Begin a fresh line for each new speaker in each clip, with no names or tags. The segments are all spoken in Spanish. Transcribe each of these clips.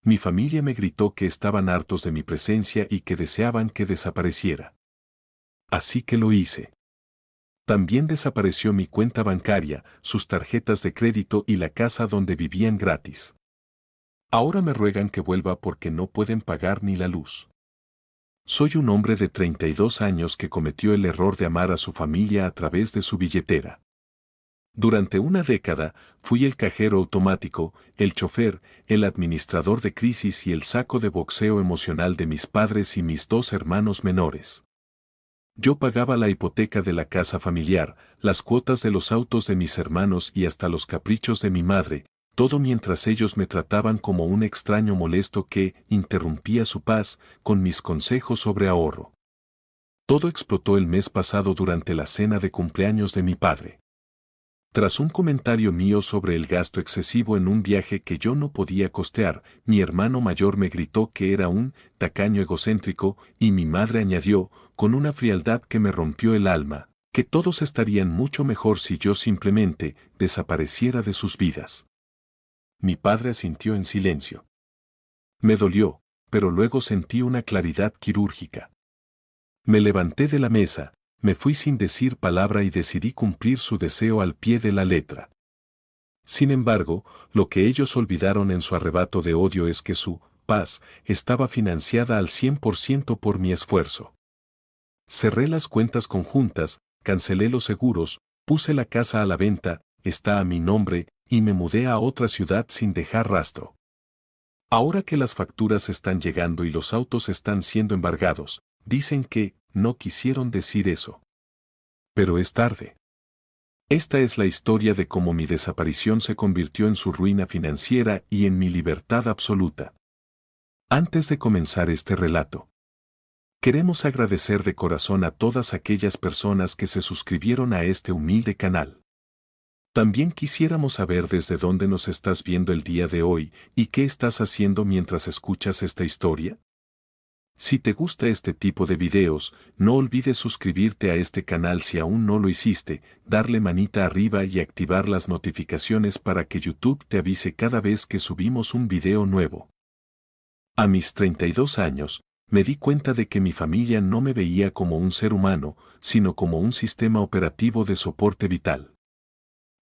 Mi familia me gritó que estaban hartos de mi presencia y que deseaban que desapareciera. Así que lo hice. También desapareció mi cuenta bancaria, sus tarjetas de crédito y la casa donde vivían gratis. Ahora me ruegan que vuelva porque no pueden pagar ni la luz. Soy un hombre de 32 años que cometió el error de amar a su familia a través de su billetera. Durante una década, fui el cajero automático, el chofer, el administrador de crisis y el saco de boxeo emocional de mis padres y mis dos hermanos menores. Yo pagaba la hipoteca de la casa familiar, las cuotas de los autos de mis hermanos y hasta los caprichos de mi madre, todo mientras ellos me trataban como un extraño molesto que interrumpía su paz con mis consejos sobre ahorro. Todo explotó el mes pasado durante la cena de cumpleaños de mi padre. Tras un comentario mío sobre el gasto excesivo en un viaje que yo no podía costear, mi hermano mayor me gritó que era un tacaño egocéntrico y mi madre añadió, con una frialdad que me rompió el alma, que todos estarían mucho mejor si yo simplemente desapareciera de sus vidas. Mi padre asintió en silencio. Me dolió, pero luego sentí una claridad quirúrgica. Me levanté de la mesa, me fui sin decir palabra y decidí cumplir su deseo al pie de la letra. Sin embargo, lo que ellos olvidaron en su arrebato de odio es que su paz estaba financiada al 100% por mi esfuerzo. Cerré las cuentas conjuntas, cancelé los seguros, puse la casa a la venta, está a mi nombre, y me mudé a otra ciudad sin dejar rastro. Ahora que las facturas están llegando y los autos están siendo embargados, dicen que no quisieron decir eso. Pero es tarde. Esta es la historia de cómo mi desaparición se convirtió en su ruina financiera y en mi libertad absoluta. Antes de comenzar este relato, queremos agradecer de corazón a todas aquellas personas que se suscribieron a este humilde canal. También quisiéramos saber desde dónde nos estás viendo el día de hoy y qué estás haciendo mientras escuchas esta historia. Si te gusta este tipo de videos, no olvides suscribirte a este canal si aún no lo hiciste, darle manita arriba y activar las notificaciones para que YouTube te avise cada vez que subimos un video nuevo. A mis 32 años, me di cuenta de que mi familia no me veía como un ser humano, sino como un sistema operativo de soporte vital.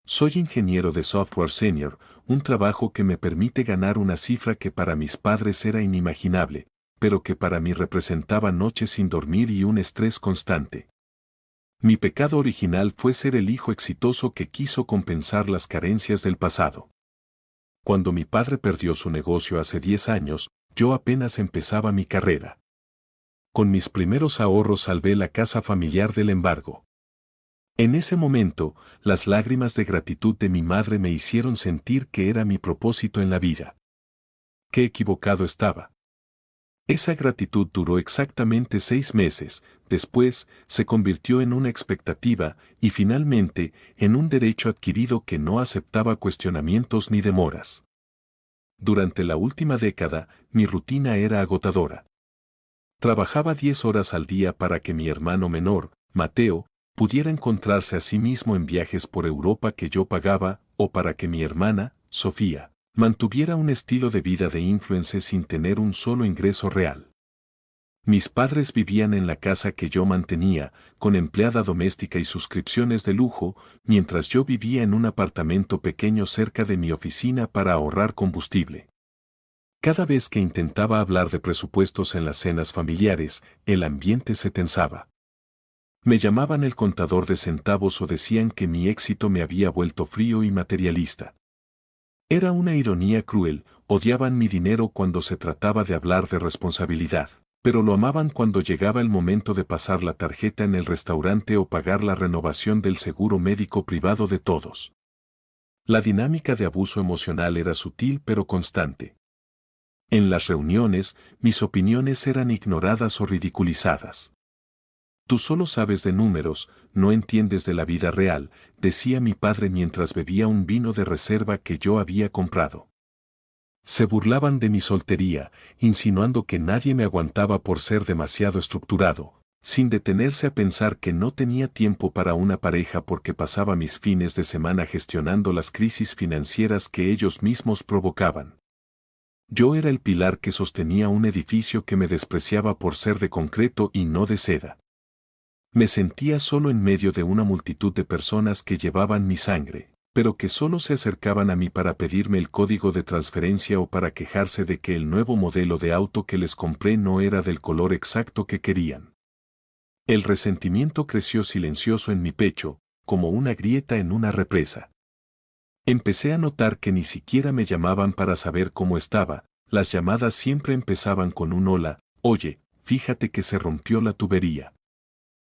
Soy ingeniero de software senior, un trabajo que me permite ganar una cifra que para mis padres era inimaginable, pero que para mí representaba noches sin dormir y un estrés constante. Mi pecado original fue ser el hijo exitoso que quiso compensar las carencias del pasado. Cuando mi padre perdió su negocio hace 10 años, yo apenas empezaba mi carrera. Con mis primeros ahorros salvé la casa familiar del embargo. En ese momento, las lágrimas de gratitud de mi madre me hicieron sentir que era mi propósito en la vida. Qué equivocado estaba. Esa gratitud duró exactamente 6 meses, después se convirtió en una expectativa y finalmente en un derecho adquirido que no aceptaba cuestionamientos ni demoras. Durante la última década, mi rutina era agotadora. Trabajaba 10 horas al día para que mi hermano menor, Mateo, pudiera encontrarse a sí mismo en viajes por Europa que yo pagaba, o para que mi hermana, Sofía, mantuviera un estilo de vida de influencer sin tener un solo ingreso real. Mis padres vivían en la casa que yo mantenía, con empleada doméstica y suscripciones de lujo, mientras yo vivía en un apartamento pequeño cerca de mi oficina para ahorrar combustible. Cada vez que intentaba hablar de presupuestos en las cenas familiares, el ambiente se tensaba. Me llamaban el contador de centavos o decían que mi éxito me había vuelto frío y materialista. Era una ironía cruel, odiaban mi dinero cuando se trataba de hablar de responsabilidad, pero lo amaban cuando llegaba el momento de pasar la tarjeta en el restaurante o pagar la renovación del seguro médico privado de todos. La dinámica de abuso emocional era sutil pero constante. En las reuniones, mis opiniones eran ignoradas o ridiculizadas. Tú solo sabes de números, no entiendes de la vida real, decía mi padre mientras bebía un vino de reserva que yo había comprado. Se burlaban de mi soltería, insinuando que nadie me aguantaba por ser demasiado estructurado, sin detenerse a pensar que no tenía tiempo para una pareja porque pasaba mis fines de semana gestionando las crisis financieras que ellos mismos provocaban. Yo era el pilar que sostenía un edificio que me despreciaba por ser de concreto y no de seda. Me sentía solo en medio de una multitud de personas que llevaban mi sangre, pero que solo se acercaban a mí para pedirme el código de transferencia o para quejarse de que el nuevo modelo de auto que les compré no era del color exacto que querían. El resentimiento creció silencioso en mi pecho, como una grieta en una represa. Empecé a notar que ni siquiera me llamaban para saber cómo estaba, las llamadas siempre empezaban con un hola, oye, fíjate que se rompió la tubería.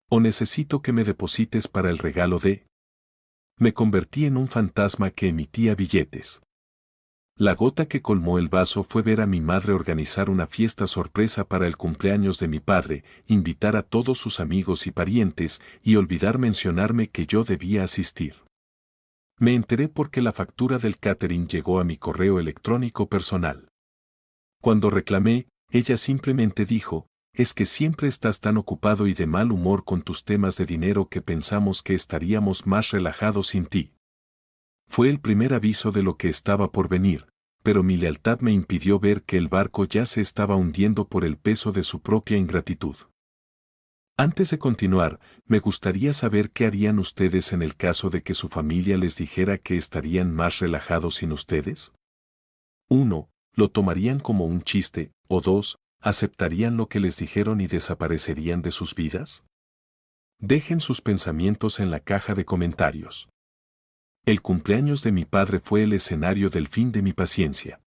O necesito que me deposites para el regalo de... Me convertí en un fantasma que emitía billetes. La gota que colmó el vaso fue ver a mi madre organizar una fiesta sorpresa para el cumpleaños de mi padre, invitar a todos sus amigos y parientes y olvidar mencionarme que yo debía asistir. Me enteré porque la factura del catering llegó a mi correo electrónico personal. Cuando reclamé, ella simplemente dijo, es que siempre estás tan ocupado y de mal humor con tus temas de dinero que pensamos que estaríamos más relajados sin ti. Fue el primer aviso de lo que estaba por venir, pero mi lealtad me impidió ver que el barco ya se estaba hundiendo por el peso de su propia ingratitud. Antes de continuar, me gustaría saber qué harían ustedes en el caso de que su familia les dijera que estarían más relajados sin ustedes. 1. ¿Lo tomarían como un chiste? O 2. ¿Aceptarían lo que les dijeron y desaparecerían de sus vidas? Dejen sus pensamientos en la caja de comentarios. El cumpleaños de mi padre fue el escenario del fin de mi paciencia.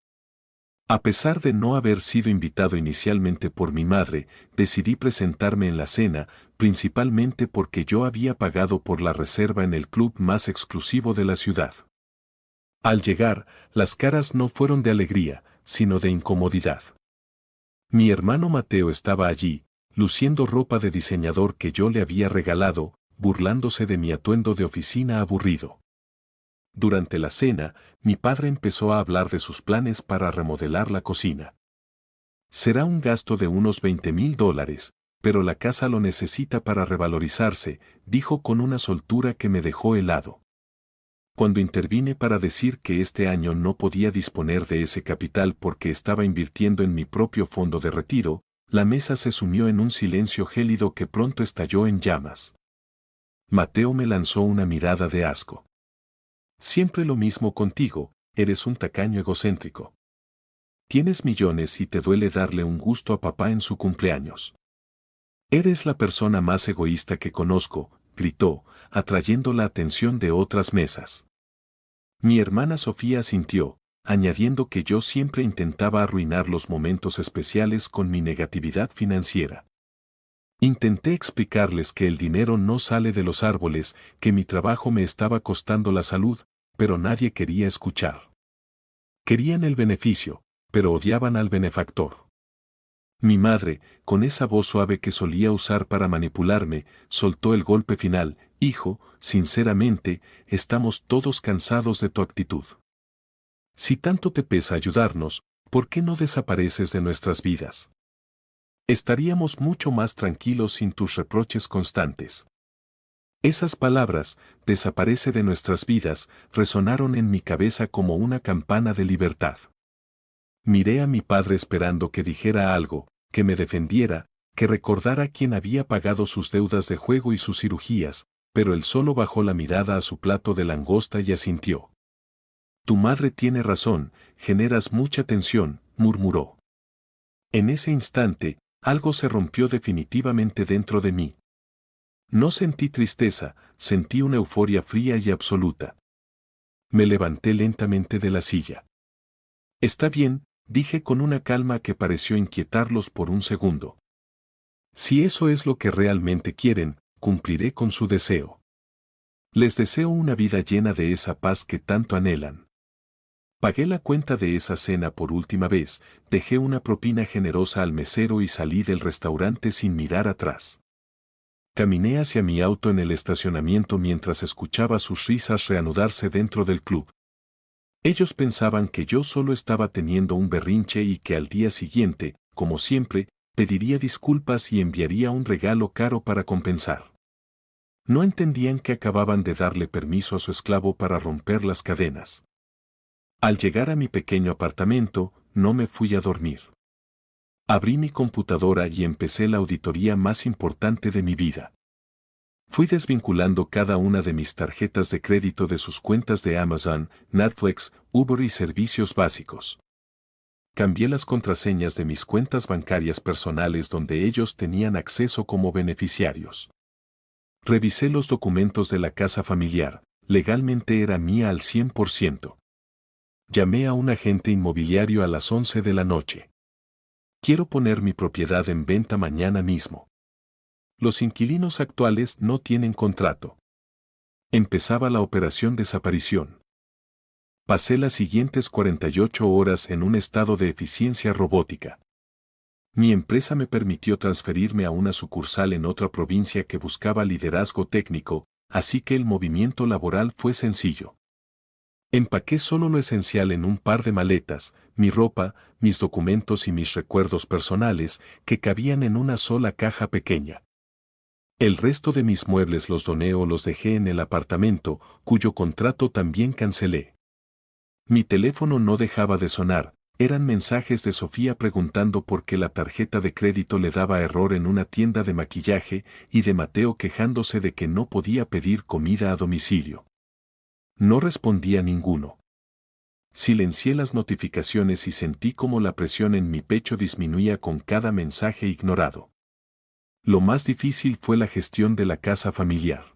A pesar de no haber sido invitado inicialmente por mi madre, decidí presentarme en la cena, principalmente porque yo había pagado por la reserva en el club más exclusivo de la ciudad. Al llegar, las caras no fueron de alegría, sino de incomodidad. Mi hermano Mateo estaba allí, luciendo ropa de diseñador que yo le había regalado, burlándose de mi atuendo de oficina aburrido. Durante la cena, mi padre empezó a hablar de sus planes para remodelar la cocina. Será un gasto de unos $20,000, pero la casa lo necesita para revalorizarse, dijo con una soltura que me dejó helado. Cuando intervine para decir que este año no podía disponer de ese capital porque estaba invirtiendo en mi propio fondo de retiro, la mesa se sumió en un silencio gélido que pronto estalló en llamas. Mateo me lanzó una mirada de asco. Siempre lo mismo contigo, eres un tacaño egocéntrico. Tienes millones y te duele darle un gusto a papá en su cumpleaños. Eres la persona más egoísta que conozco, gritó, atrayendo la atención de otras mesas. Mi hermana Sofía asintió, añadiendo que yo siempre intentaba arruinar los momentos especiales con mi negatividad financiera. Intenté explicarles que el dinero no sale de los árboles, que mi trabajo me estaba costando la salud, pero nadie quería escuchar. Querían el beneficio, pero odiaban al benefactor. Mi madre, con esa voz suave que solía usar para manipularme, soltó el golpe final, hijo, sinceramente, estamos todos cansados de tu actitud. Si tanto te pesa ayudarnos, ¿por qué no desapareces de nuestras vidas? Estaríamos mucho más tranquilos sin tus reproches constantes. Esas palabras, desaparece de nuestras vidas, resonaron en mi cabeza como una campana de libertad. Miré a mi padre esperando que dijera algo, que me defendiera, que recordara quién había pagado sus deudas de juego y sus cirugías, pero él solo bajó la mirada a su plato de langosta y asintió. Tu madre tiene razón, generas mucha tensión, murmuró. En ese instante, algo se rompió definitivamente dentro de mí. No sentí tristeza, sentí una euforia fría y absoluta. Me levanté lentamente de la silla. Está bien, dije con una calma que pareció inquietarlos por un segundo. Si eso es lo que realmente quieren, cumpliré con su deseo. Les deseo una vida llena de esa paz que tanto anhelan. Pagué la cuenta de esa cena por última vez, dejé una propina generosa al mesero y salí del restaurante sin mirar atrás. Caminé hacia mi auto en el estacionamiento mientras escuchaba sus risas reanudarse dentro del club. Ellos pensaban que yo solo estaba teniendo un berrinche y que al día siguiente, como siempre, pediría disculpas y enviaría un regalo caro para compensar. No entendían que acababan de darle permiso a su esclavo para romper las cadenas. Al llegar a mi pequeño apartamento, no me fui a dormir. Abrí mi computadora y empecé la auditoría más importante de mi vida. Fui desvinculando cada una de mis tarjetas de crédito de sus cuentas de Amazon, Netflix, Uber y servicios básicos. Cambié las contraseñas de mis cuentas bancarias personales donde ellos tenían acceso como beneficiarios. Revisé los documentos de la casa familiar, legalmente era mía al 100%. Llamé a un agente inmobiliario a las 11 de la noche. Quiero poner mi propiedad en venta mañana mismo. Los inquilinos actuales no tienen contrato. Empezaba la operación desaparición. Pasé las siguientes 48 horas en un estado de eficiencia robótica. Mi empresa me permitió transferirme a una sucursal en otra provincia que buscaba liderazgo técnico, así que el movimiento laboral fue sencillo. Empaqué solo lo esencial en un par de maletas, mi ropa, mis documentos y mis recuerdos personales, que cabían en una sola caja pequeña. El resto de mis muebles los doné o los dejé en el apartamento, cuyo contrato también cancelé. Mi teléfono no dejaba de sonar, eran mensajes de Sofía preguntando por qué la tarjeta de crédito le daba error en una tienda de maquillaje y de Mateo quejándose de que no podía pedir comida a domicilio. No respondía ninguno. Silencié las notificaciones y sentí como la presión en mi pecho disminuía con cada mensaje ignorado. Lo más difícil fue la gestión de la casa familiar.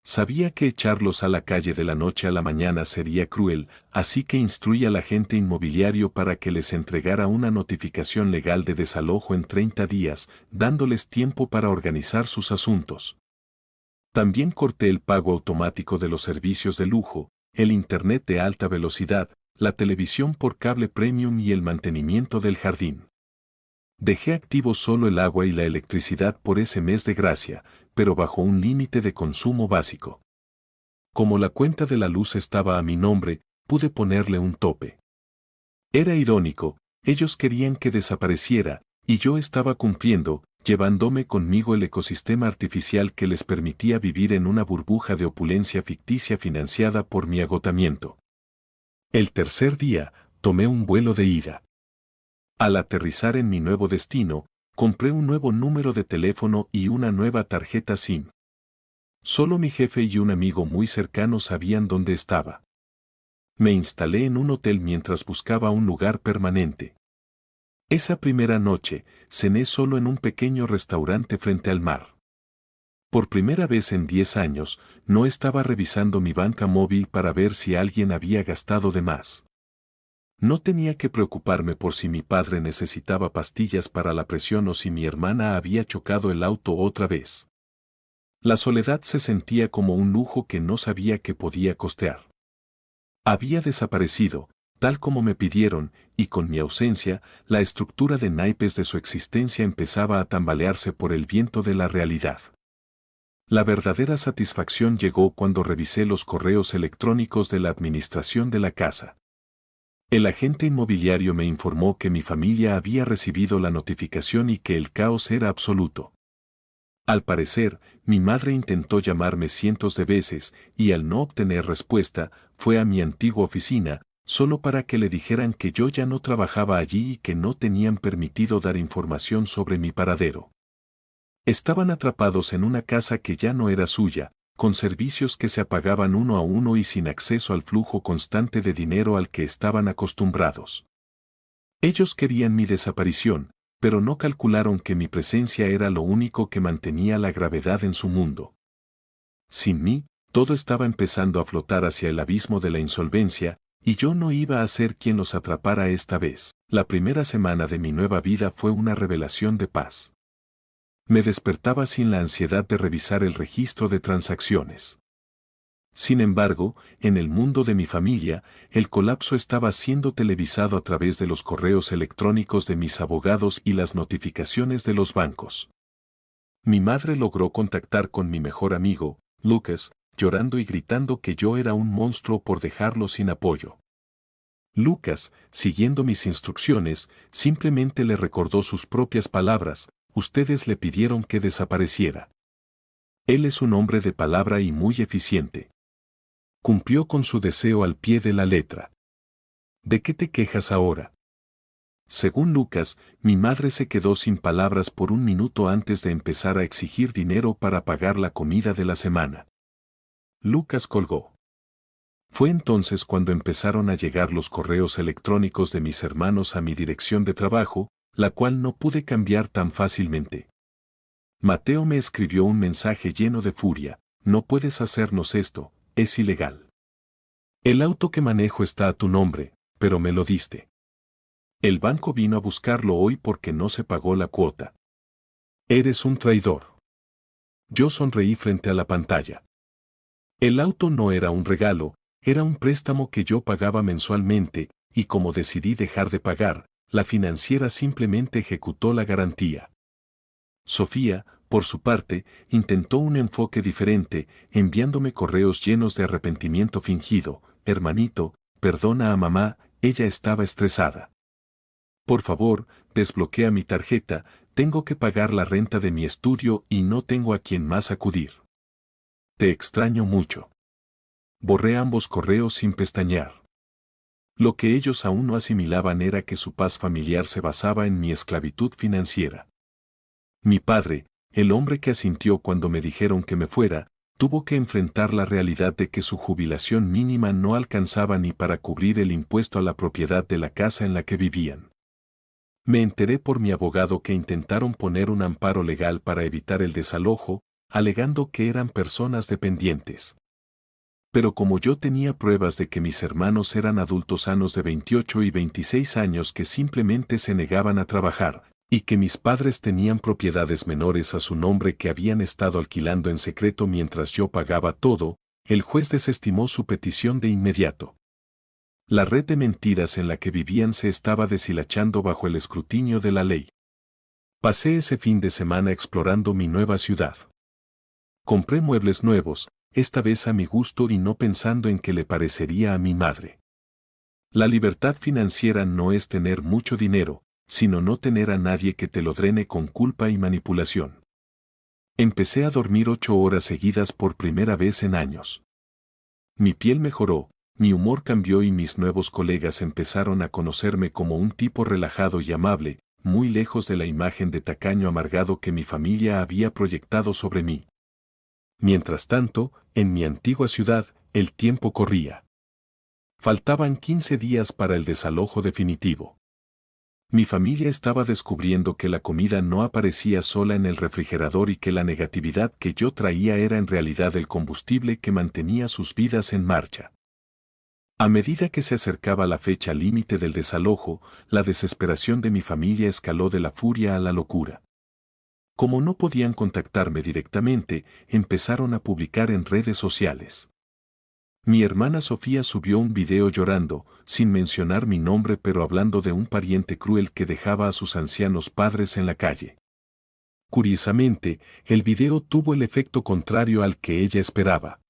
Sabía que echarlos a la calle de la noche a la mañana sería cruel, así que instruí al agente inmobiliario para que les entregara una notificación legal de desalojo en 30 días, dándoles tiempo para organizar sus asuntos. También corté el pago automático de los servicios de lujo, el internet de alta velocidad, la televisión por cable premium y el mantenimiento del jardín. Dejé activo solo el agua y la electricidad por ese mes de gracia, pero bajo un límite de consumo básico. Como la cuenta de la luz estaba a mi nombre, pude ponerle un tope. Era irónico, ellos querían que desapareciera, y yo estaba cumpliendo, llevándome conmigo el ecosistema artificial que les permitía vivir en una burbuja de opulencia ficticia financiada por mi agotamiento. El tercer día, tomé un vuelo de ida. Al aterrizar en mi nuevo destino, compré un nuevo número de teléfono y una nueva tarjeta SIM. Solo mi jefe y un amigo muy cercano sabían dónde estaba. Me instalé en un hotel mientras buscaba un lugar permanente. Esa primera noche, cené solo en un pequeño restaurante frente al mar. Por primera vez en 10 años, no estaba revisando mi banca móvil para ver si alguien había gastado de más. No tenía que preocuparme por si mi padre necesitaba pastillas para la presión o si mi hermana había chocado el auto otra vez. La soledad se sentía como un lujo que no sabía que podía costear. Había desaparecido, tal como me pidieron, y con mi ausencia, la estructura de naipes de su existencia empezaba a tambalearse por el viento de la realidad. La verdadera satisfacción llegó cuando revisé los correos electrónicos de la administración de la casa. El agente inmobiliario me informó que mi familia había recibido la notificación y que el caos era absoluto. Al parecer, mi madre intentó llamarme cientos de veces y al no obtener respuesta, fue a mi antigua oficina, solo para que le dijeran que yo ya no trabajaba allí y que no tenían permitido dar información sobre mi paradero. Estaban atrapados en una casa que ya no era suya, con servicios que se apagaban uno a uno y sin acceso al flujo constante de dinero al que estaban acostumbrados. Ellos querían mi desaparición, pero no calcularon que mi presencia era lo único que mantenía la gravedad en su mundo. Sin mí, todo estaba empezando a flotar hacia el abismo de la insolvencia, y yo no iba a ser quien los atrapara esta vez. La primera semana de mi nueva vida fue una revelación de paz. Me despertaba sin la ansiedad de revisar el registro de transacciones. Sin embargo, en el mundo de mi familia, el colapso estaba siendo televisado a través de los correos electrónicos de mis abogados y las notificaciones de los bancos. Mi madre logró contactar con mi mejor amigo, Lucas, llorando y gritando que yo era un monstruo por dejarlo sin apoyo. Lucas, siguiendo mis instrucciones, simplemente le recordó sus propias palabras: ustedes le pidieron que desapareciera. Él es un hombre de palabra y muy eficiente. Cumplió con su deseo al pie de la letra. ¿De qué te quejas ahora? Según Lucas, mi madre se quedó sin palabras por un minuto antes de empezar a exigir dinero para pagar la comida de la semana. Lucas colgó. Fue entonces cuando empezaron a llegar los correos electrónicos de mis hermanos a mi dirección de trabajo, la cual no pude cambiar tan fácilmente. Mateo me escribió un mensaje lleno de furia: no puedes hacernos esto, es ilegal. El auto que manejo está a tu nombre, pero me lo diste. El banco vino a buscarlo hoy porque no se pagó la cuota. Eres un traidor. Yo sonreí frente a la pantalla. El auto no era un regalo, era un préstamo que yo pagaba mensualmente, y como decidí dejar de pagar, la financiera simplemente ejecutó la garantía. Sofía, por su parte, intentó un enfoque diferente, enviándome correos llenos de arrepentimiento fingido: hermanito, perdona a mamá, ella estaba estresada. Por favor, desbloquea mi tarjeta, tengo que pagar la renta de mi estudio y no tengo a quien más acudir. Te extraño mucho. Borré ambos correos sin pestañear. Lo que ellos aún no asimilaban era que su paz familiar se basaba en mi esclavitud financiera. Mi padre, el hombre que asintió cuando me dijeron que me fuera, tuvo que enfrentar la realidad de que su jubilación mínima no alcanzaba ni para cubrir el impuesto a la propiedad de la casa en la que vivían. Me enteré por mi abogado que intentaron poner un amparo legal para evitar el desalojo, alegando que eran personas dependientes. Pero como yo tenía pruebas de que mis hermanos eran adultos sanos de 28 y 26 años que simplemente se negaban a trabajar, y que mis padres tenían propiedades menores a su nombre que habían estado alquilando en secreto mientras yo pagaba todo, el juez desestimó su petición de inmediato. La red de mentiras en la que vivían se estaba deshilachando bajo el escrutinio de la ley. Pasé ese fin de semana explorando mi nueva ciudad. Compré muebles nuevos, esta vez a mi gusto y no pensando en qué le parecería a mi madre. La libertad financiera no es tener mucho dinero, sino no tener a nadie que te lo drene con culpa y manipulación. Empecé a dormir 8 horas seguidas por primera vez en años. Mi piel mejoró, mi humor cambió y mis nuevos colegas empezaron a conocerme como un tipo relajado y amable, muy lejos de la imagen de tacaño amargado que mi familia había proyectado sobre mí. Mientras tanto, en mi antigua ciudad, el tiempo corría. Faltaban 15 días para el desalojo definitivo. Mi familia estaba descubriendo que la comida no aparecía sola en el refrigerador y que la negatividad que yo traía era en realidad el combustible que mantenía sus vidas en marcha. A medida que se acercaba la fecha límite del desalojo, la desesperación de mi familia escaló de la furia a la locura. Como no podían contactarme directamente, empezaron a publicar en redes sociales. Mi hermana Sofía subió un video llorando, sin mencionar mi nombre pero hablando de un pariente cruel que dejaba a sus ancianos padres en la calle. Curiosamente, el video tuvo el efecto contrario al que ella esperaba.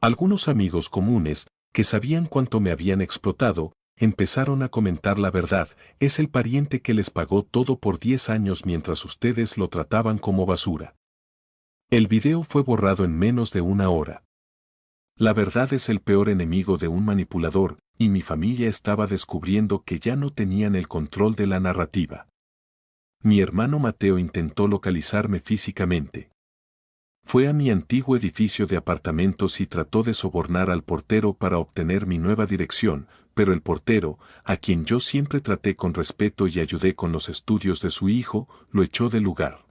Algunos amigos comunes, que sabían cuánto me habían explotado, empezaron a comentar la verdad: es el pariente que les pagó todo por 10 años mientras ustedes lo trataban como basura. El video fue borrado en menos de una hora. La verdad es el peor enemigo de un manipulador, y mi familia estaba descubriendo que ya no tenían el control de la narrativa. Mi hermano Mateo intentó localizarme físicamente. Fue a mi antiguo edificio de apartamentos y trató de sobornar al portero para obtener mi nueva dirección, pero el portero, a quien yo siempre traté con respeto y ayudé con los estudios de su hijo, lo echó del lugar.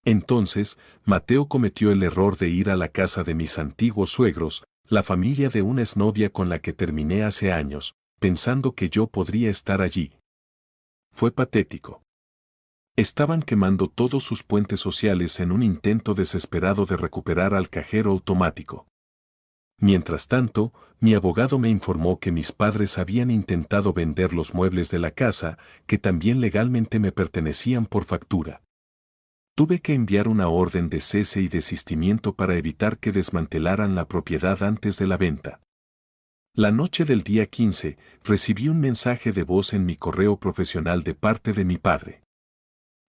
Entonces, Mateo cometió el error de ir a la casa de mis antiguos suegros, la familia de una exnovia con la que terminé hace años, pensando que yo podría estar allí. Fue patético. Estaban quemando todos sus puentes sociales en un intento desesperado de recuperar al cajero automático. Mientras tanto, mi abogado me informó que mis padres habían intentado vender los muebles de la casa, que también legalmente me pertenecían por factura. Tuve que enviar una orden de cese y desistimiento para evitar que desmantelaran la propiedad antes de la venta. La noche del día 15, recibí un mensaje de voz en mi correo profesional de parte de mi padre.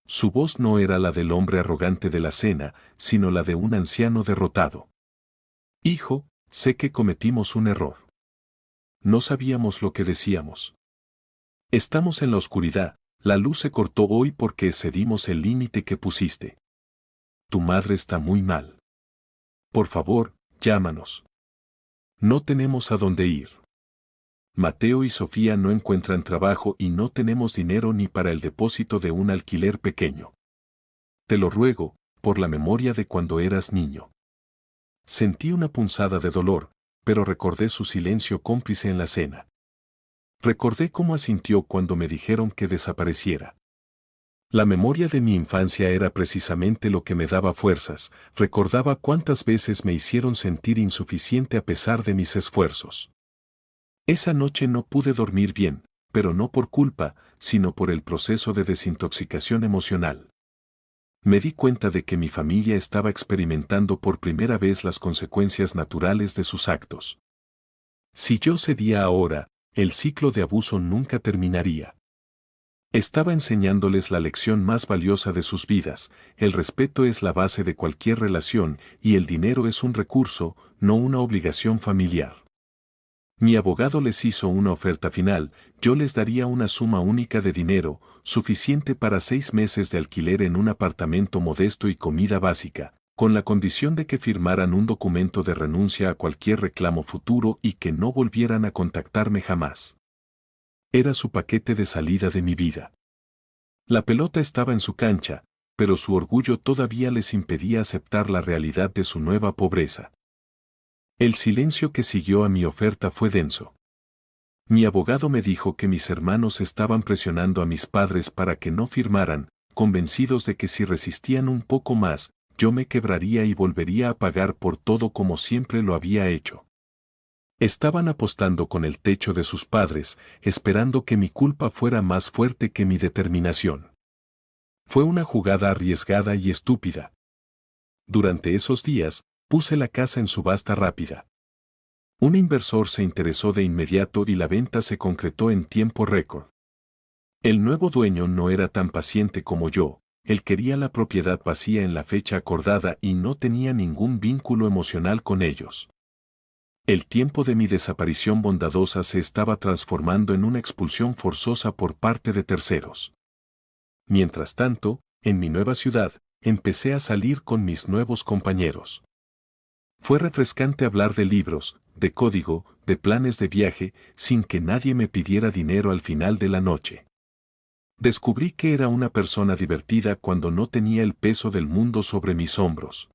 Su voz no era la del hombre arrogante de la cena, sino la de un anciano derrotado. Hijo, sé que cometimos un error. No sabíamos lo que decíamos. Estamos en la oscuridad, la luz se cortó hoy porque excedimos el límite que pusiste. Tu madre está muy mal. Por favor, llámanos. No tenemos a dónde ir. Mateo y Sofía no encuentran trabajo y no tenemos dinero ni para el depósito de un alquiler pequeño. Te lo ruego, por la memoria de cuando eras niño. Sentí una punzada de dolor, pero recordé su silencio cómplice en la cena. Recordé cómo asintió cuando me dijeron que desapareciera. La memoria de mi infancia era precisamente lo que me daba fuerzas, recordaba cuántas veces me hicieron sentir insuficiente a pesar de mis esfuerzos. Esa noche no pude dormir bien, pero no por culpa, sino por el proceso de desintoxicación emocional. Me di cuenta de que mi familia estaba experimentando por primera vez las consecuencias naturales de sus actos. Si yo cedía ahora, el ciclo de abuso nunca terminaría. Estaba enseñándoles la lección más valiosa de sus vidas: el respeto es la base de cualquier relación y el dinero es un recurso, no una obligación familiar. Mi abogado les hizo una oferta final: yo les daría una suma única de dinero, suficiente para 6 meses de alquiler en un apartamento modesto y comida básica, con la condición de que firmaran un documento de renuncia a cualquier reclamo futuro y que no volvieran a contactarme jamás. Era su paquete de salida de mi vida. La pelota estaba en su cancha, pero su orgullo todavía les impedía aceptar la realidad de su nueva pobreza. El silencio que siguió a mi oferta fue denso. Mi abogado me dijo que mis hermanos estaban presionando a mis padres para que no firmaran, convencidos de que si resistían un poco más, yo me quebraría y volvería a pagar por todo como siempre lo había hecho. Estaban apostando con el techo de sus padres, esperando que mi culpa fuera más fuerte que mi determinación. Fue una jugada arriesgada y estúpida. Durante esos días, puse la casa en subasta rápida. Un inversor se interesó de inmediato y la venta se concretó en tiempo récord. El nuevo dueño no era tan paciente como yo, él quería la propiedad vacía en la fecha acordada y no tenía ningún vínculo emocional con ellos. El tiempo de mi desaparición bondadosa se estaba transformando en una expulsión forzosa por parte de terceros. Mientras tanto, en mi nueva ciudad, empecé a salir con mis nuevos compañeros. Fue refrescante hablar de libros, de código, de planes de viaje, sin que nadie me pidiera dinero al final de la noche. Descubrí que era una persona divertida cuando no tenía el peso del mundo sobre mis hombros.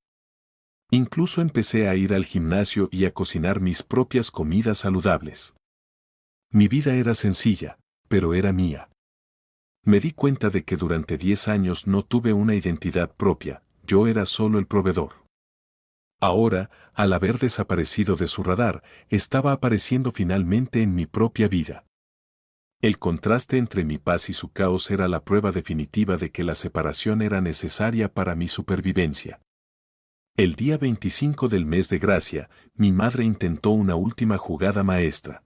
Incluso empecé a ir al gimnasio y a cocinar mis propias comidas saludables. Mi vida era sencilla, pero era mía. Me di cuenta de que durante 10 años no tuve una identidad propia, yo era solo el proveedor. Ahora, al haber desaparecido de su radar, estaba apareciendo finalmente en mi propia vida. El contraste entre mi paz y su caos era la prueba definitiva de que la separación era necesaria para mi supervivencia. El día 25 del mes de gracia, mi madre intentó una última jugada maestra.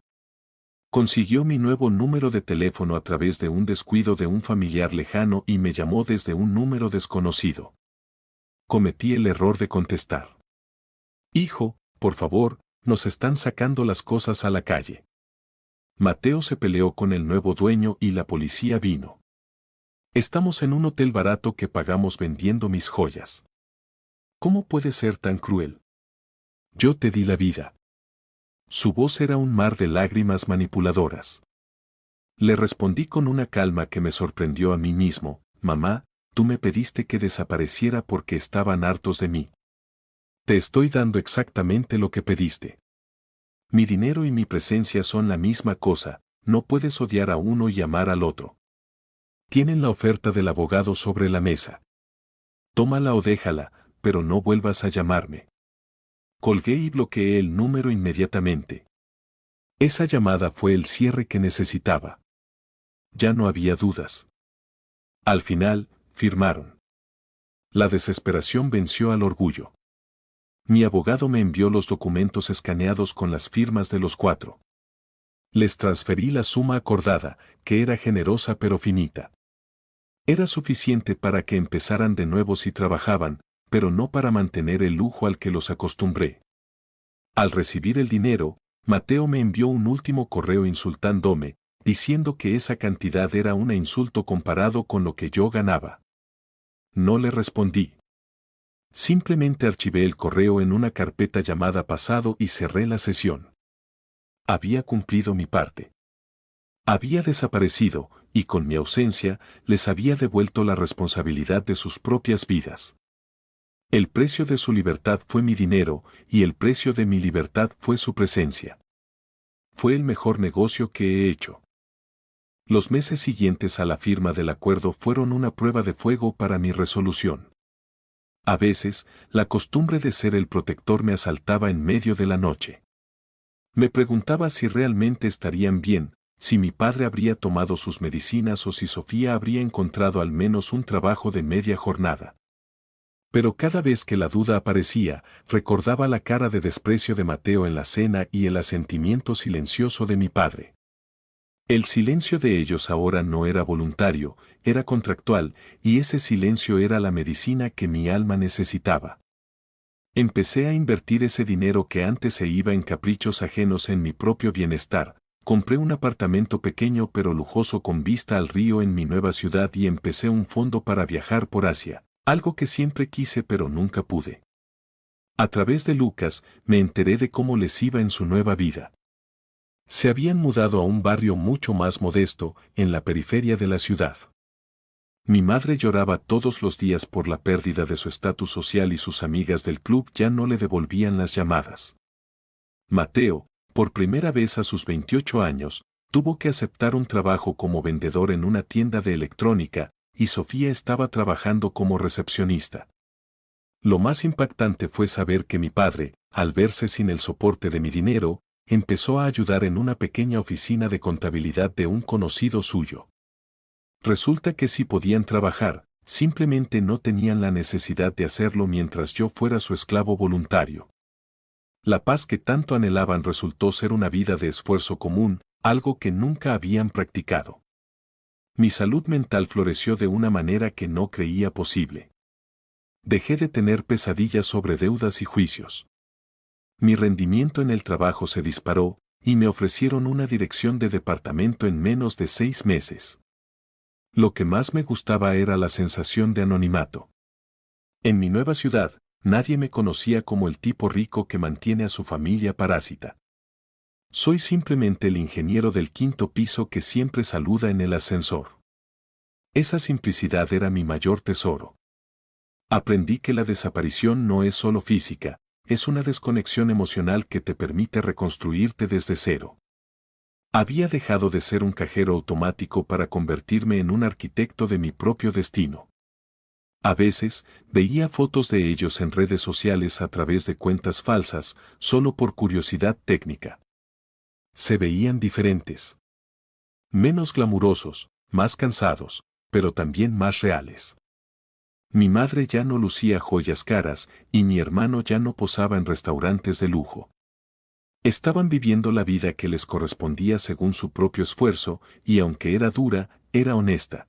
Consiguió mi nuevo número de teléfono a través de un descuido de un familiar lejano y me llamó desde un número desconocido. Cometí el error de contestar. Hijo, por favor, nos están sacando las cosas a la calle. Mateo se peleó con el nuevo dueño y la policía vino. Estamos en un hotel barato que pagamos vendiendo mis joyas. ¿Cómo puede ser tan cruel? Yo te di la vida. Su voz era un mar de lágrimas manipuladoras. Le respondí con una calma que me sorprendió a mí mismo: mamá, tú me pediste que desapareciera porque estaban hartos de mí. Te estoy dando exactamente lo que pediste. Mi dinero y mi presencia son la misma cosa, no puedes odiar a uno y amar al otro. Tienen la oferta del abogado sobre la mesa. Tómala o déjala, pero no vuelvas a llamarme. Colgué y bloqueé el número inmediatamente. Esa llamada fue el cierre que necesitaba. Ya no había dudas. Al final, firmaron. La desesperación venció al orgullo. Mi abogado me envió los documentos escaneados con las firmas de los 4. Les transferí la suma acordada, que era generosa pero finita. Era suficiente para que empezaran de nuevo si trabajaban, pero no para mantener el lujo al que los acostumbré. Al recibir el dinero, Mateo me envió un último correo insultándome, diciendo que esa cantidad era un insulto comparado con lo que yo ganaba. No le respondí. Simplemente archivé el correo en una carpeta llamada pasado y cerré la sesión. Había cumplido mi parte. Había desaparecido, y con mi ausencia, les había devuelto la responsabilidad de sus propias vidas. El precio de su libertad fue mi dinero, y el precio de mi libertad fue su presencia. Fue el mejor negocio que he hecho. Los meses siguientes a la firma del acuerdo fueron una prueba de fuego para mi resolución. A veces, la costumbre de ser el protector me asaltaba en medio de la noche. Me preguntaba si realmente estarían bien, si mi padre habría tomado sus medicinas o si Sofía habría encontrado al menos un trabajo de media jornada. Pero cada vez que la duda aparecía, recordaba la cara de desprecio de Mateo en la cena y el asentimiento silencioso de mi padre. El silencio de ellos ahora no era voluntario, era contractual, y ese silencio era la medicina que mi alma necesitaba. Empecé a invertir ese dinero que antes se iba en caprichos ajenos en mi propio bienestar. Compré un apartamento pequeño pero lujoso con vista al río en mi nueva ciudad y empecé un fondo para viajar por Asia, algo que siempre quise pero nunca pude. A través de Lucas, me enteré de cómo les iba en su nueva vida. Se habían mudado a un barrio mucho más modesto, en la periferia de la ciudad. Mi madre lloraba todos los días por la pérdida de su estatus social y sus amigas del club ya no le devolvían las llamadas. Mateo, por primera vez a sus 28 años, tuvo que aceptar un trabajo como vendedor en una tienda de electrónica, y Sofía estaba trabajando como recepcionista. Lo más impactante fue saber que mi padre, al verse sin el soporte de mi dinero, empezó a ayudar en una pequeña oficina de contabilidad de un conocido suyo. Resulta que sí podían trabajar, simplemente no tenían la necesidad de hacerlo mientras yo fuera su esclavo voluntario. La paz que tanto anhelaban resultó ser una vida de esfuerzo común, algo que nunca habían practicado. Mi salud mental floreció de una manera que no creía posible. Dejé de tener pesadillas sobre deudas y juicios. Mi rendimiento en el trabajo se disparó, y me ofrecieron una dirección de departamento en menos de 6 meses. Lo que más me gustaba era la sensación de anonimato. En mi nueva ciudad, nadie me conocía como el tipo rico que mantiene a su familia parásita. Soy simplemente el ingeniero del 5º piso que siempre saluda en el ascensor. Esa simplicidad era mi mayor tesoro. Aprendí que la desaparición no es solo física, es una desconexión emocional que te permite reconstruirte desde cero. Había dejado de ser un cajero automático para convertirme en un arquitecto de mi propio destino. A veces, veía fotos de ellos en redes sociales a través de cuentas falsas, solo por curiosidad técnica. Se veían diferentes. Menos glamurosos, más cansados, pero también más reales. Mi madre ya no lucía joyas caras y mi hermano ya no posaba en restaurantes de lujo. Estaban viviendo la vida que les correspondía según su propio esfuerzo y aunque era dura, era honesta.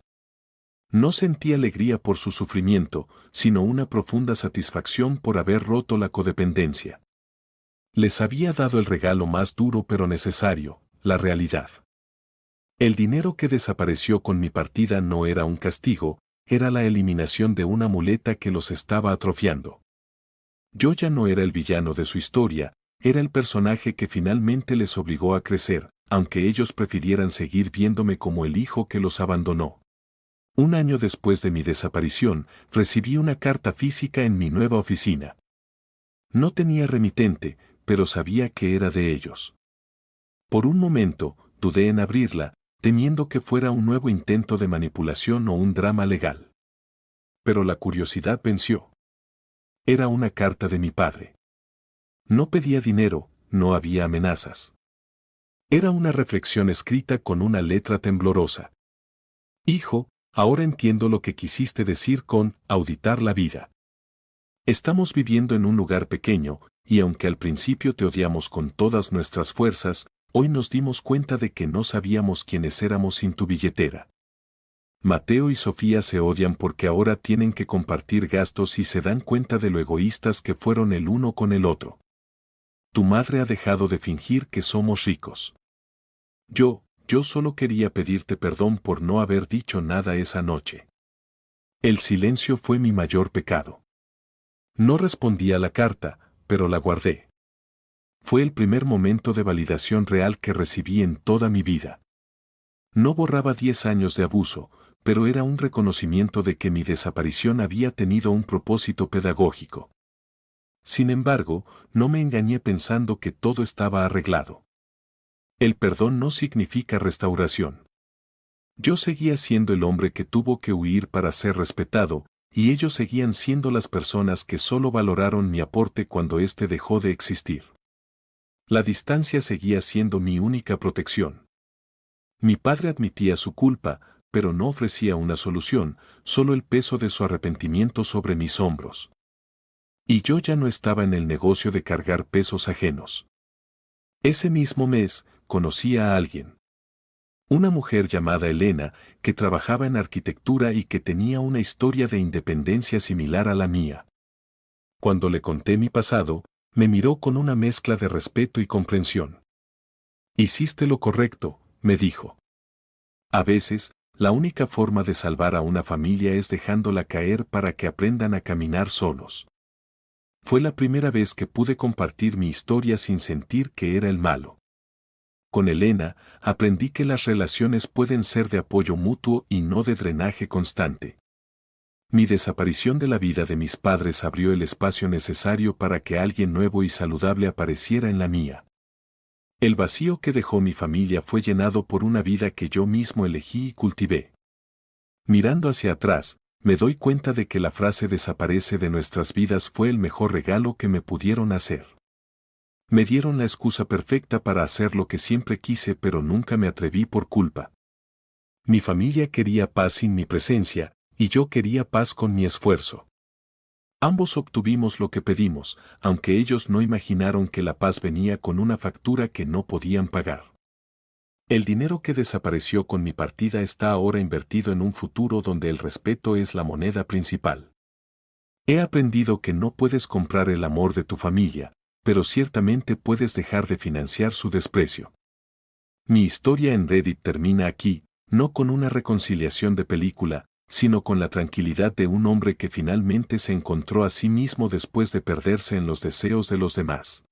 No sentí alegría por su sufrimiento, sino una profunda satisfacción por haber roto la codependencia. Les había dado el regalo más duro pero necesario, la realidad. El dinero que desapareció con mi partida no era un castigo, era la eliminación de una muleta que los estaba atrofiando. Yo ya no era el villano de su historia, era el personaje que finalmente les obligó a crecer, aunque ellos prefirieran seguir viéndome como el hijo que los abandonó. Un año después de mi desaparición, recibí una carta física en mi nueva oficina. No tenía remitente, pero sabía que era de ellos. Por un momento, dudé en abrirla, temiendo que fuera un nuevo intento de manipulación o un drama legal. Pero la curiosidad venció. Era una carta de mi padre. No pedía dinero, no había amenazas. Era una reflexión escrita con una letra temblorosa. Hijo, ahora entiendo lo que quisiste decir con auditar la vida. Estamos viviendo en un lugar pequeño, y aunque al principio te odiamos con todas nuestras fuerzas, hoy nos dimos cuenta de que no sabíamos quiénes éramos sin tu billetera. Mateo y Sofía se odian porque ahora tienen que compartir gastos y se dan cuenta de lo egoístas que fueron el uno con el otro. Tu madre ha dejado de fingir que somos ricos. Yo solo quería pedirte perdón por no haber dicho nada esa noche. El silencio fue mi mayor pecado. No respondí a la carta, pero la guardé. Fue el primer momento de validación real que recibí en toda mi vida. No borraba 10 años de abuso, pero era un reconocimiento de que mi desaparición había tenido un propósito pedagógico. Sin embargo, no me engañé pensando que todo estaba arreglado. El perdón no significa restauración. Yo seguía siendo el hombre que tuvo que huir para ser respetado, y ellos seguían siendo las personas que solo valoraron mi aporte cuando éste dejó de existir. La distancia seguía siendo mi única protección. Mi padre admitía su culpa, pero no ofrecía una solución, solo el peso de su arrepentimiento sobre mis hombros. Y yo ya no estaba en el negocio de cargar pesos ajenos. Ese mismo mes, conocí a alguien. Una mujer llamada Elena, que trabajaba en arquitectura y que tenía una historia de independencia similar a la mía. Cuando le conté mi pasado, me miró con una mezcla de respeto y comprensión. Hiciste lo correcto, me dijo. A veces, la única forma de salvar a una familia es dejándola caer para que aprendan a caminar solos. Fue la primera vez que pude compartir mi historia sin sentir que era el malo. Con Elena, aprendí que las relaciones pueden ser de apoyo mutuo y no de drenaje constante. Mi desaparición de la vida de mis padres abrió el espacio necesario para que alguien nuevo y saludable apareciera en la mía. El vacío que dejó mi familia fue llenado por una vida que yo mismo elegí y cultivé. Mirando hacia atrás, me doy cuenta de que la frase desaparece de nuestras vidas fue el mejor regalo que me pudieron hacer. Me dieron la excusa perfecta para hacer lo que siempre quise pero nunca me atreví por culpa. Mi familia quería paz sin mi presencia, y yo quería paz con mi esfuerzo. Ambos obtuvimos lo que pedimos, aunque ellos no imaginaron que la paz venía con una factura que no podían pagar. El dinero que desapareció con mi partida está ahora invertido en un futuro donde el respeto es la moneda principal. He aprendido que no puedes comprar el amor de tu familia, pero ciertamente puedes dejar de financiar su desprecio. Mi historia en Reddit termina aquí, no con una reconciliación de película, sino con la tranquilidad de un hombre que finalmente se encontró a sí mismo después de perderse en los deseos de los demás.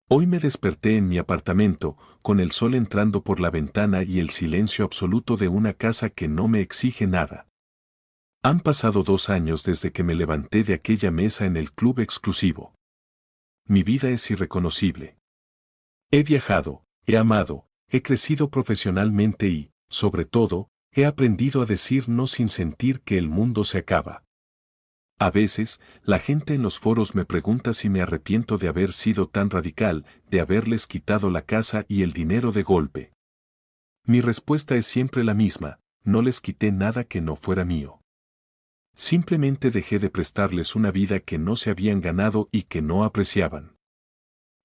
Hoy me desperté en mi apartamento, con el sol entrando por la ventana y el silencio absoluto de una casa que no me exige nada. Han pasado 2 años desde que me levanté de aquella mesa en el club exclusivo. Mi vida es irreconocible. He viajado, he amado, he crecido profesionalmente y, sobre todo, he aprendido a decir no sin sentir que el mundo se acaba. A veces, la gente en los foros me pregunta si me arrepiento de haber sido tan radical, de haberles quitado la casa y el dinero de golpe. Mi respuesta es siempre la misma, no les quité nada que no fuera mío. Simplemente dejé de prestarles una vida que no se habían ganado y que no apreciaban.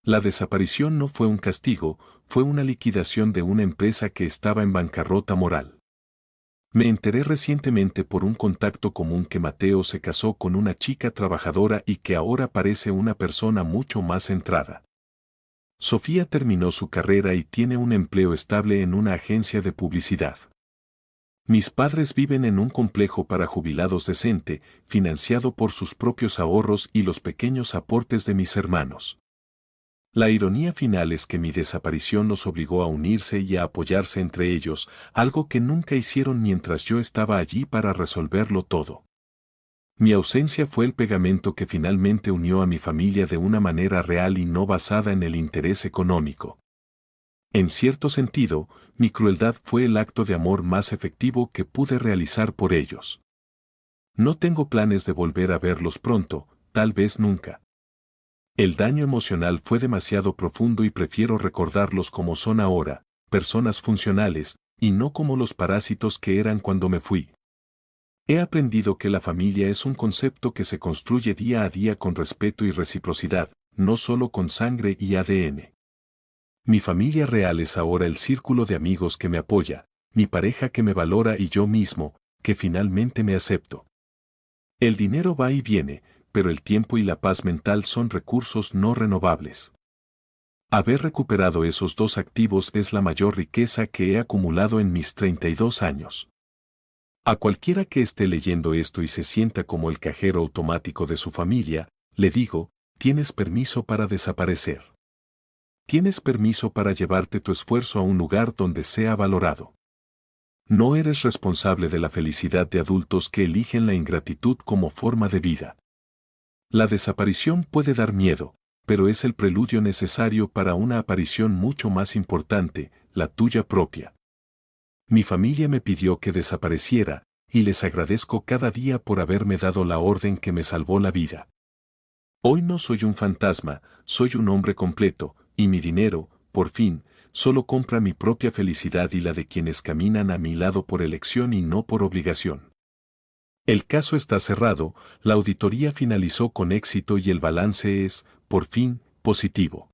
La desaparición no fue un castigo, fue una liquidación de una empresa que estaba en bancarrota moral. Me enteré recientemente por un contacto común que Mateo se casó con una chica trabajadora y que ahora parece una persona mucho más centrada. Sofía terminó su carrera y tiene un empleo estable en una agencia de publicidad. Mis padres viven en un complejo para jubilados decente, financiado por sus propios ahorros y los pequeños aportes de mis hermanos. La ironía final es que mi desaparición los obligó a unirse y a apoyarse entre ellos, algo que nunca hicieron mientras yo estaba allí para resolverlo todo. Mi ausencia fue el pegamento que finalmente unió a mi familia de una manera real y no basada en el interés económico. En cierto sentido, mi crueldad fue el acto de amor más efectivo que pude realizar por ellos. No tengo planes de volver a verlos pronto, tal vez nunca. El daño emocional fue demasiado profundo y prefiero recordarlos como son ahora, personas funcionales, y no como los parásitos que eran cuando me fui. He aprendido que la familia es un concepto que se construye día a día con respeto y reciprocidad, no solo con sangre y ADN. Mi familia real es ahora el círculo de amigos que me apoya, mi pareja que me valora y yo mismo, que finalmente me acepto. El dinero va y viene, pero el tiempo y la paz mental son recursos no renovables. Haber recuperado esos dos activos es la mayor riqueza que he acumulado en mis 32 años. A cualquiera que esté leyendo esto y se sienta como el cajero automático de su familia, le digo, tienes permiso para desaparecer. Tienes permiso para llevarte tu esfuerzo a un lugar donde sea valorado. No eres responsable de la felicidad de adultos que eligen la ingratitud como forma de vida. La desaparición puede dar miedo, pero es el preludio necesario para una aparición mucho más importante, la tuya propia. Mi familia me pidió que desapareciera, y les agradezco cada día por haberme dado la orden que me salvó la vida. Hoy no soy un fantasma, soy un hombre completo, y mi dinero, por fin, solo compra mi propia felicidad y la de quienes caminan a mi lado por elección y no por obligación. El caso está cerrado, la auditoría finalizó con éxito y el balance es, por fin, positivo.